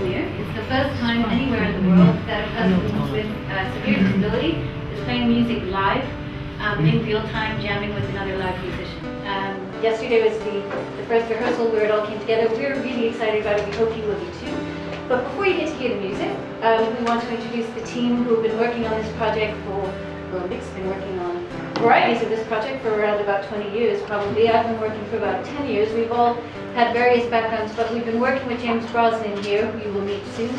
premiere. It's the first time anywhere in the world that a person with severe disability is playing music live, in real time, jamming with another live musician. Yesterday was the first rehearsal where it all came together. We're really excited about it. We hope you will be too. But before you get to hear the music, we want to introduce the team who have been working on this project Mick's been working on varieties of this project for around about 20 years probably. I've been working for about 10 years. We've all had various backgrounds, but we've been working with James Brosnan here, who you will meet soon,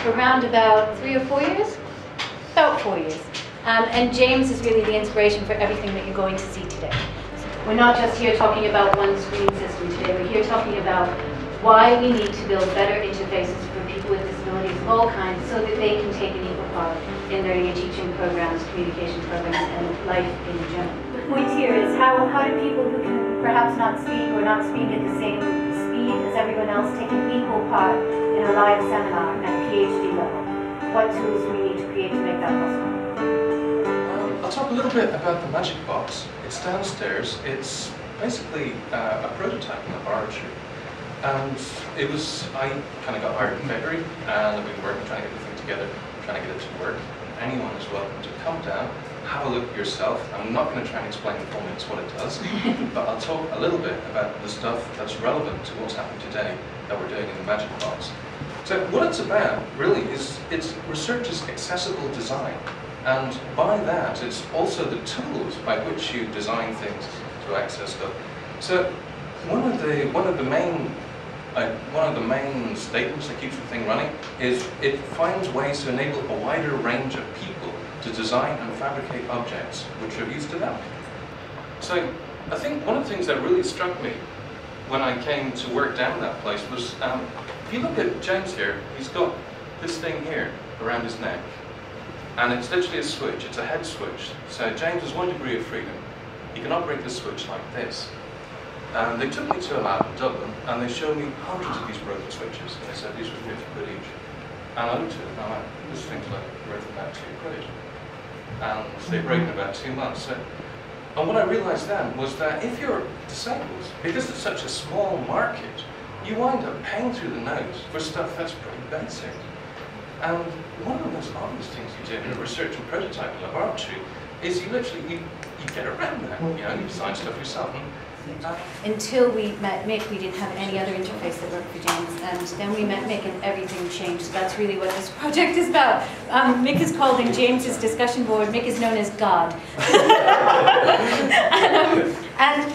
for around about 3 or 4 years? About 4 years. And James is really the inspiration for everything that you're going to see today. We're not just here talking about one screen system today. We're here talking about why we need to build better interfaces for people with disabilities of all kinds so that they can take an equal part in learning and teaching programs, communication programs, and life in general. The point here is how do people who can perhaps not speak or not speak at the same speed as everyone else take an equal part in a live seminar at PhD level? What tools do we need to create to make that possible? I'll talk a little bit about the Magic Box. It's downstairs. It's basically a prototype laboratory. And I kind of got hired in February, and I've been working, trying to get the thing together, trying to get it to work. Anyone is welcome to come down, have a look yourself. I'm not going to try and explain in 4 minutes what it does, but I'll talk a little bit about the stuff that's relevant to what's happening today that we're doing in the Magic Box. So what it's about, really, is it's researchers' accessible design. And by that, it's also the tools by which you design things to access stuff. So one of the main statements that keeps the thing running is it finds ways to enable a wider range of people to design and fabricate objects which are of use to them. So I think one of the things that really struck me when I came to work down that place was, if you look at James here, he's got this thing here around his neck. And it's literally a switch, it's a head switch. So James has 1 degree of freedom. He can operate the switch like this. And they took me to a lab in Dublin, and they showed me hundreds of these broken switches, and they said these were 50 quid each. And I looked at it, and I went, this thing's like worth about 2 quid. And they break in about 2 months. And what I realized then was that if you're disabled, because it's such a small market, you wind up paying through the nose for stuff that's pretty basic. And one of the most obvious things you do in a research and prototype laboratory is you literally, you get around that, you design stuff yourself. Until we met Mick, we didn't have any other interface that worked for James, and then we met Mick and everything changed. So that's really what this project is about. Mick is called in James's discussion board, Mick is known as God. And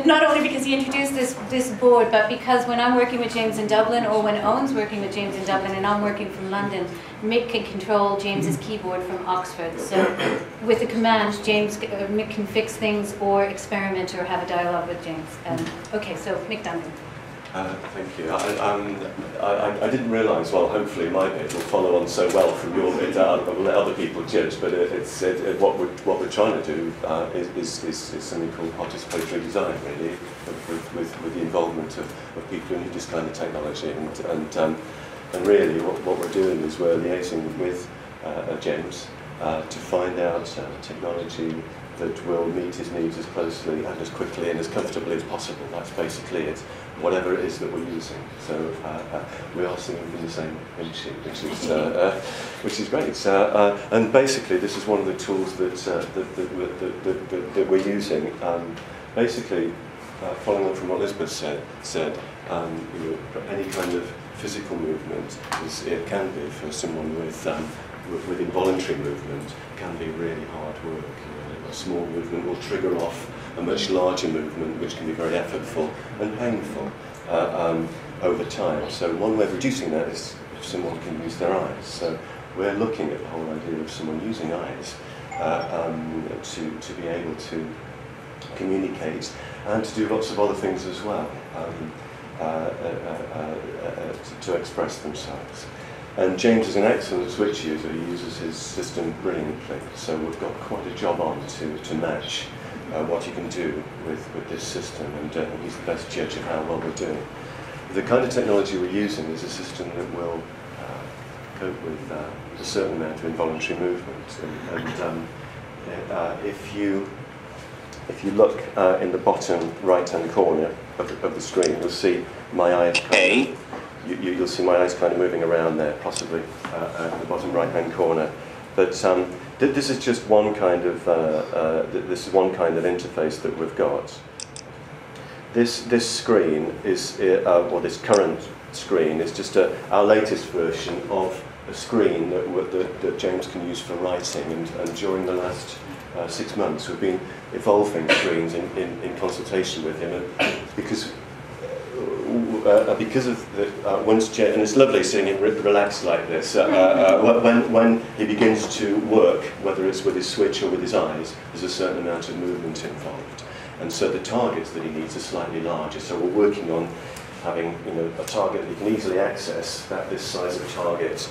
not only because he introduced this board, but because when I'm working with James in Dublin, or when Owen's working with James in Dublin and I'm working from London, Mick can control James's keyboard from Oxford. So with a command, Mick can fix things or experiment or have a dialogue with James. Okay, so Mick Duncan. Thank you. I didn't realise, well, hopefully my bit will follow on so well from your bit. I'll let other people judge, but what we're trying to do is something called participatory design, really, with the involvement of people who need this kind of technology. And really what we're doing is we're liaising with James to find out technology that will meet his needs as closely and as quickly and as comfortably as possible. That's basically it, whatever it is that we're using. So we are singing from the same hymn sheet, which is great. And basically, this is one of the tools that we're using. Basically, following on from what Elizabeth said, any kind of physical movement it can be for someone with involuntary movement can be really hard work. A small movement will trigger off a much larger movement, which can be very effortful and painful over time. So one way of reducing that is if someone can use their eyes. So we're looking at the whole idea of someone using eyes to be able to communicate and to do lots of other things as well, to express themselves. And James is an excellent switch user. He uses his system brilliantly. So we've got quite a job on to match what he can do with this system, and he's the best judge of how well we're doing. The kind of technology we're using is a system that will cope with a certain amount of involuntary movement. And if you look in the bottom right-hand corner of the screen, you'll see my eye is closed. you'll see my eyes kind of moving around there, possibly at the bottom right-hand corner. But this is just one kind of interface that we've got. This screen is, or this current screen is just our latest version of a screen that James can use for writing. And during the last 6 months, we've been evolving screens in consultation with him, and because of the and it's lovely seeing him relaxed like this. When he begins to work, whether it's with his switch or with his eyes, there's a certain amount of movement involved, and so the targets that he needs are slightly larger. So we're working on having a target that he can easily access, this size of target,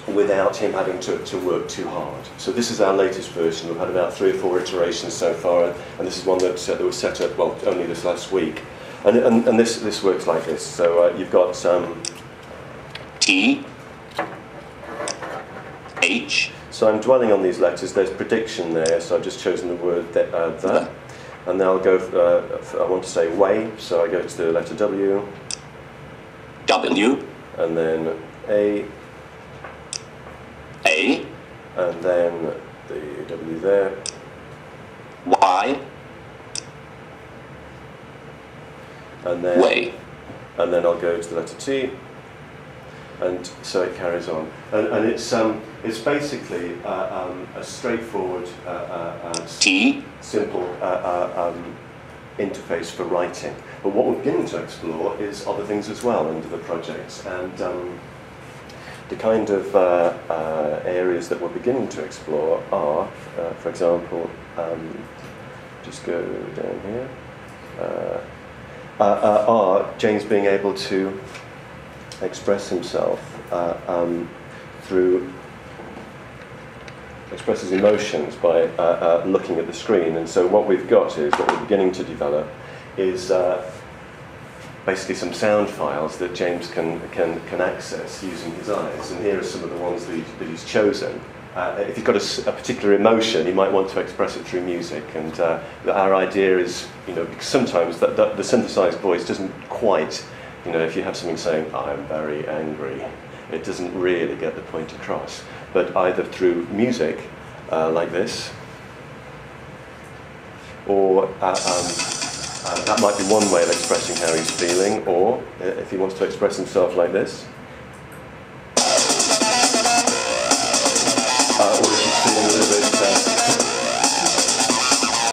without him having to work too hard. So this is our latest version. We've had about 3 or 4 iterations so far, and this is one that was set up, well, only this last week. And this works like this. So you've got T, H. So I'm dwelling on these letters. There's prediction there, so I've just chosen the word the. And then I'll go, I want to say way, so I go to the letter W. W. And then A. A. And then the W there. Y. And then Way. And then I'll go to the letter T. And so it carries on. And it's basically a straightforward, T. simple interface for writing. But what we're beginning to explore is other things as well under the project. And the kind of areas that we're beginning to explore are, for example, just go down here, are James being able to express himself express his emotions by looking at the screen. And so what we've got is, what we're beginning to develop is basically some sound files that James can access using his eyes. And here are some of the ones that he's chosen. If he's got a particular emotion, he might want to express it through music. And our idea is, because sometimes the synthesized voice doesn't quite, if you have something saying, I'm very angry, it doesn't really get the point across. But either through music, like this, or that might be one way of expressing how he's feeling, or if he wants to express himself like this, or if he's feeling a little bit